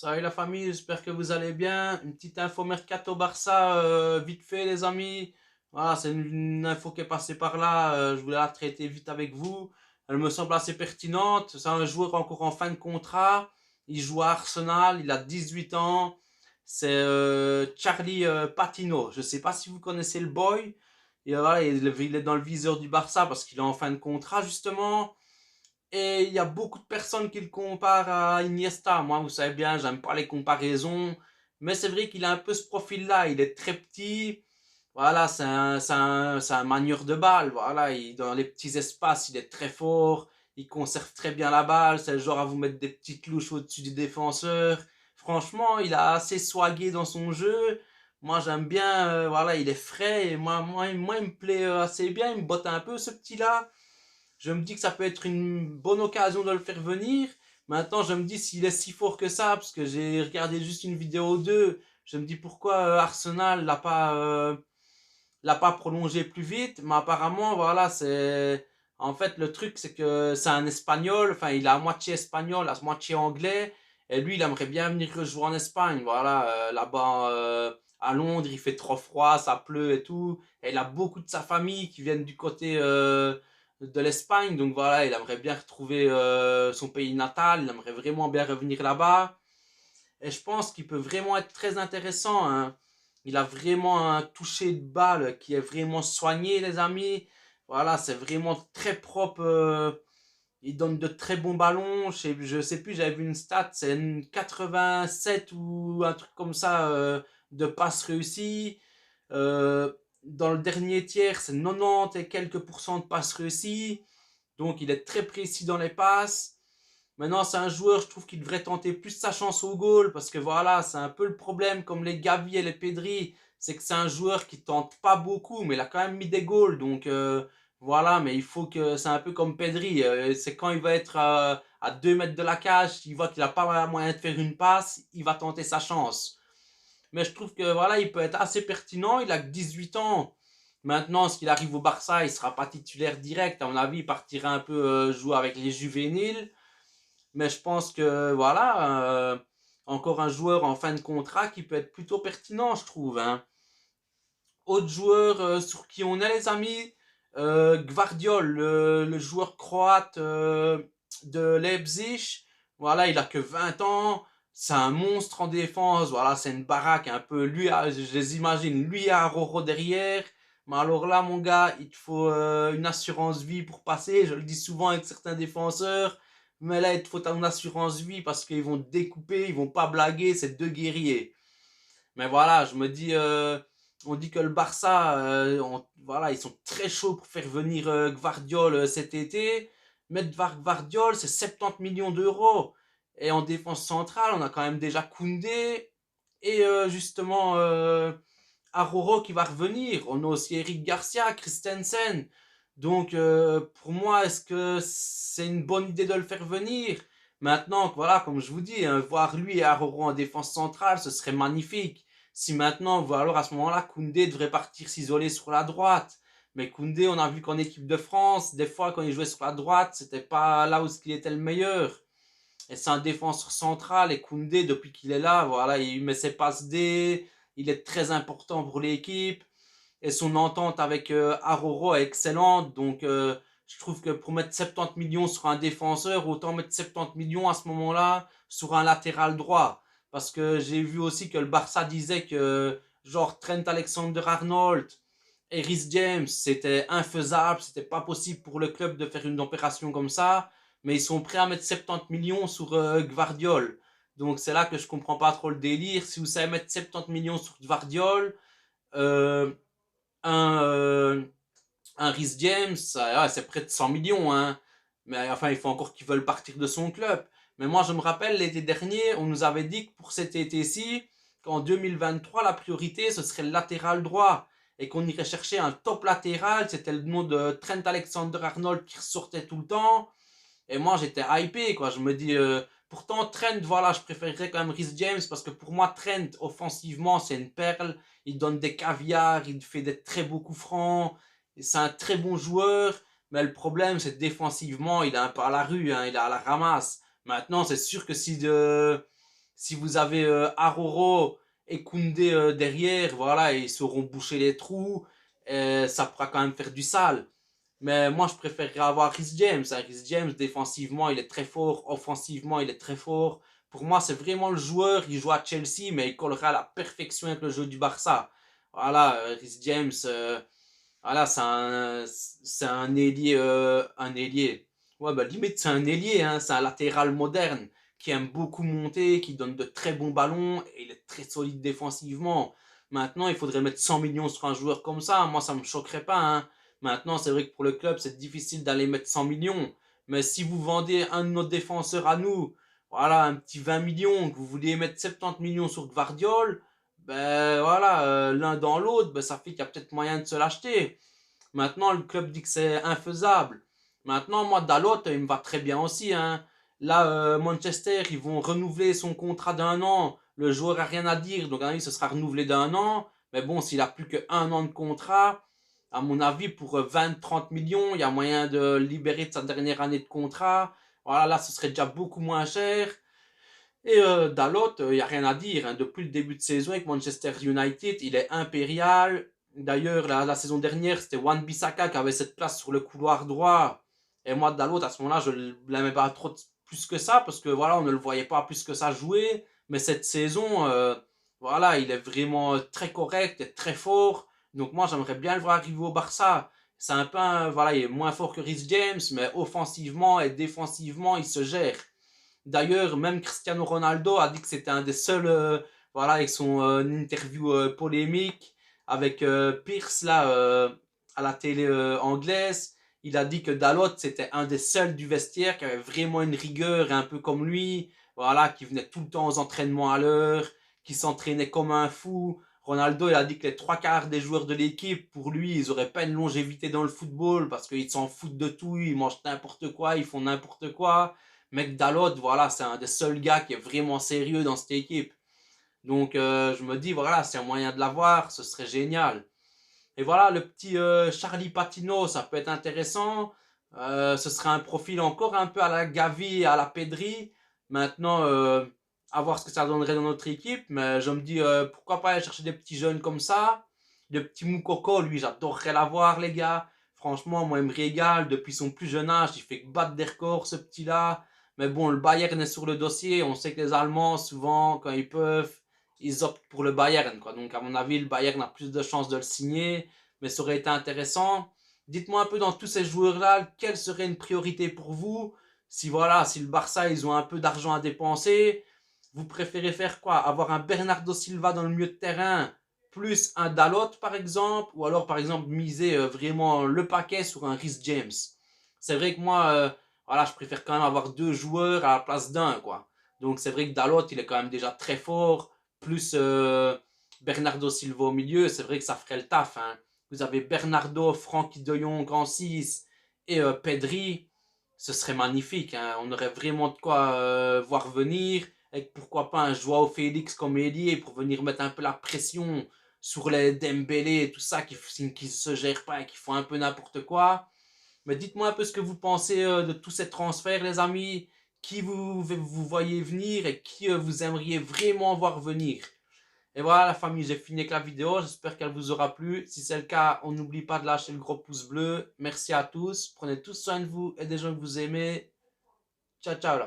Salut la famille, j'espère que vous allez bien. Une petite info Mercato Barça, vite fait les amis. Voilà, c'est une info qui est passée par là, je voulais la traiter vite avec vous. Elle me semble assez pertinente. C'est un joueur encore en fin de contrat. Il joue à Arsenal, il a 18 ans. C'est Charlie Patino. Je sais pas si vous connaissez le boy. Et voilà, il est dans le viseur du Barça parce qu'il est en fin de contrat justement. Et il y a beaucoup de personnes qui le comparent à Iniesta. Moi, vous savez bien, j'aime pas les comparaisons. Mais c'est vrai qu'il a un peu ce profil-là. Il est très petit. Voilà, c'est un manieur de balle. Voilà, dans les petits espaces, il est très fort. Il conserve très bien la balle. C'est le genre à vous mettre des petites louches au-dessus du défenseur. Franchement, il a assez swagué dans son jeu. Moi, j'aime bien. Voilà, il est frais. Et moi, il me plaît assez bien. Il me botte un peu, ce petit-là. Je me dis que ça peut être une bonne occasion de le faire venir. Maintenant, je me dis s'il est si fort que ça, parce que j'ai regardé juste une vidéo ou deux, je me dis pourquoi Arsenal l'a pas prolongé plus vite. Mais apparemment, voilà, c'est en fait le truc, c'est que c'est un Espagnol. Enfin, il est à moitié espagnol, à moitié anglais, et lui, il aimerait bien venir jouer en Espagne. Voilà, là-bas à Londres, il fait trop froid, ça pleut et tout. Et il a beaucoup de sa famille qui viennent du côté de l'Espagne. Donc voilà, il aimerait bien retrouver son pays natal, il aimerait vraiment bien revenir là-bas. Et je pense qu'il peut vraiment être très intéressant, hein. Il a vraiment un toucher de balle qui est vraiment soigné, les amis. Voilà, c'est vraiment très propre. Il donne de très bons ballons. Je sais plus, j'avais vu une stat, c'est une 87 ou un truc comme ça de passes réussies. Euh, Dans le dernier tiers, c'est 90 et quelques pourcents de passes réussies. Donc il est très précis dans les passes. Maintenant, c'est un joueur, je trouve qu'il devrait tenter plus sa chance au goal parce que voilà, c'est un peu le problème comme les Gavi et les Pedri, c'est que c'est un joueur qui tente pas beaucoup, mais il a quand même mis des goals. Donc voilà, mais il faut que c'est un peu comme Pedri, c'est quand il va être à 2 mètres de la cage, il voit qu'il a pas moyen de faire une passe, il va tenter sa chance. Mais je trouve que voilà, il peut être assez pertinent, il a que 18 ans. Maintenant, ce qu'il arrive au Barça, il sera pas titulaire direct. À mon avis, il partira un peu jouer avec les juvéniles. Mais je pense que voilà, encore un joueur en fin de contrat qui peut être plutôt pertinent, je trouve, hein. Autre joueur sur qui on est, les amis, Gvardiol, le joueur croate de Leipzig. Voilà, il a que 20 ans. C'est un monstre en défense. Voilà, c'est une baraque un peu. Lui, je les imagine, lui à Roro derrière. Mais alors là, mon gars, il te faut une assurance vie pour passer. Je le dis souvent avec certains défenseurs. Mais là, il te faut une assurance vie parce qu'ils vont te découper, ils vont pas blaguer. C'est deux guerriers. Mais voilà, je me dis, on dit que le Barça, voilà, ils sont très chauds pour faire venir Gvardiol cet été. Mettre Gvardiol, c'est 70 millions d'euros. Et en défense centrale, on a quand même déjà Koundé et justement Aroro qui va revenir. On a aussi Eric Garcia, Christensen. Donc pour moi, est-ce que c'est une bonne idée de le faire venir? Maintenant, voilà, comme je vous dis, hein, voir lui et Aroro en défense centrale, ce serait magnifique. Si maintenant, alors à ce moment-là, Koundé devrait partir s'isoler sur la droite. Mais Koundé, on a vu qu'en équipe de France, des fois, quand il jouait sur la droite, c'était pas là où il était le meilleur. Et c'est un défenseur central. Et Koundé, depuis qu'il est là, voilà, il met ses passes D. Il est très important pour l'équipe. Et son entente avec Aroro est excellente. Donc, je trouve que pour mettre 70 millions sur un défenseur, autant mettre 70 millions à ce moment-là sur un latéral droit. Parce que j'ai vu aussi que le Barça disait que, genre, Trent Alexander-Arnold et Rhys James, c'était infaisable, c'était pas possible pour le club de faire une opération comme ça. Mais ils sont prêts à mettre 70 millions sur Gvardiol. Donc, c'est là que je comprends pas trop le délire. Si vous savez mettre 70 millions sur Gvardiol, euh, un, euh, un Rhys James, ouais, c'est près de 100 millions, hein. Mais enfin, il faut encore qu'ils veulent partir de son club. Mais moi, je me rappelle, l'été dernier, on nous avait dit que pour cet été-ci, qu'en 2023, la priorité, ce serait le latéral droit. Et qu'on irait chercher un top latéral. C'était le nom de Trent Alexander-Arnold qui ressortait tout le temps. Et moi, j'étais hypé, quoi. Je me dis, pourtant, Trent, voilà, je préférerais quand même Rhys James parce que pour moi, Trent, offensivement, c'est une perle. Il donne des caviars, il fait des très beaux coups francs. C'est un très bon joueur. Mais le problème, c'est que défensivement, il est un peu à la rue, hein, il est à la ramasse. Maintenant, c'est sûr que Si vous avez Aroro et Koundé derrière, voilà, ils sauront boucher les trous. Ça pourra quand même faire du sale. Mais moi, je préférerais avoir Rhys James. Rhys James, défensivement, il est très fort. Offensivement, il est très fort. Pour moi, c'est vraiment le joueur. Il joue à Chelsea, mais il collera à la perfection avec le jeu du Barça. Voilà, Rhys James, voilà, c'est un ailier, un ailier. Ouais, bah limite, c'est un ailier, hein, c'est un latéral moderne qui aime beaucoup monter, qui donne de très bons ballons et il est très solide défensivement. Maintenant, il faudrait mettre 100 millions sur un joueur comme ça. Moi, ça me choquerait pas, hein. Maintenant, c'est vrai que pour le club, c'est difficile d'aller mettre 100 millions. Mais si vous vendez un de nos défenseurs à nous, voilà, un petit 20 millions, que vous voulez mettre 70 millions sur Gvardiol, ben voilà, l'un dans l'autre, ben ça fait qu'il y a peut-être moyen de se l'acheter. Maintenant, le club dit que c'est infaisable. Maintenant, moi, Dalot, il me va très bien aussi, hein. Là, Manchester, ils vont renouveler son contrat d'un an. Le joueur a rien à dire, donc à mon avis, ce sera renouvelé d'un an. Mais bon, s'il a plus qu'un an de contrat, à mon avis, pour 20-30 millions, il y a moyen de libérer de sa dernière année de contrat. Voilà, là, ce serait déjà beaucoup moins cher. Et Dalot, il n'y a rien à dire, hein. Depuis le début de saison avec Manchester United, il est impérial. D'ailleurs, la saison dernière, c'était Wan-Bissaka qui avait cette place sur le couloir droit. Et moi, Dalot, à ce moment-là, je ne l'aimais pas trop plus que ça, parce que voilà, on ne le voyait pas plus que ça jouer. Mais cette saison, voilà, il est vraiment très correct et très fort. Donc moi, j'aimerais bien le voir arriver au Barça. C'est un peu, voilà, il est moins fort que Rhys James, mais offensivement et défensivement, il se gère. D'ailleurs, même Cristiano Ronaldo a dit que c'était un des seuls, voilà, avec son interview polémique avec Pierce là à la télé anglaise. Il a dit que Dalot c'était un des seuls du vestiaire qui avait vraiment une rigueur, un peu comme lui, voilà, qui venait tout le temps aux entraînements à l'heure, qui s'entraînait comme un fou. Ronaldo, il a dit que les trois quarts des joueurs de l'équipe, pour lui, ils auraient pas une longévité dans le football parce qu'ils s'en foutent de tout, ils mangent n'importe quoi, ils font n'importe quoi. Mec Dalot, voilà, c'est un des seuls gars qui est vraiment sérieux dans cette équipe. Donc je me dis, voilà, c'est un moyen de l'avoir, ce serait génial. Et voilà, le petit Charlie Patino, ça peut être intéressant. Ce serait un profil encore un peu à la Gavi, à la Pedri. Maintenant, à voir ce que ça donnerait dans notre équipe. Mais je me dis, pourquoi pas aller chercher des petits jeunes comme ça. Le petit Moukoko, lui, j'adorerais l'avoir, les gars. Franchement, moi, il me régale. Depuis son plus jeune âge, il fait que battre des records, ce petit-là. Mais bon, le Bayern est sur le dossier. On sait que les Allemands, souvent, quand ils peuvent, ils optent pour le Bayern, quoi. Donc, à mon avis, le Bayern a plus de chances de le signer, mais ça aurait été intéressant. Dites-moi un peu dans tous ces joueurs-là, quelle serait une priorité pour vous? Si voilà, si le Barça, ils ont un peu d'argent à dépenser, vous préférez faire quoi? Avoir un Bernardo Silva dans le milieu de terrain, plus un Dalot, par exemple, ou alors, par exemple, miser vraiment le paquet sur un Rhys James. C'est vrai que moi, voilà, je préfère quand même avoir deux joueurs à la place d'un, quoi. Donc, c'est vrai que Dalot, il est quand même déjà très fort, plus Bernardo Silva au milieu, c'est vrai que ça ferait le taf, hein. Vous avez Bernardo, Frankie de Jong en 6 et Pedri, ce serait magnifique, hein. On aurait vraiment de quoi voir venir, avec pourquoi pas un Joao Félix comme ailier pour venir mettre un peu la pression sur les Dembélé et tout ça qui se gèrent pas et qui font un peu n'importe quoi. Mais dites-moi un peu ce que vous pensez de tous ces transferts, les amis. Qui vous voyez venir et qui vous aimeriez vraiment voir venir. Et voilà la famille, j'ai fini avec la vidéo. J'espère qu'elle vous aura plu. Si c'est le cas, on n'oublie pas de lâcher le gros pouce bleu. Merci à tous. Prenez tous soin de vous et des gens que vous aimez. Ciao, ciao la famille.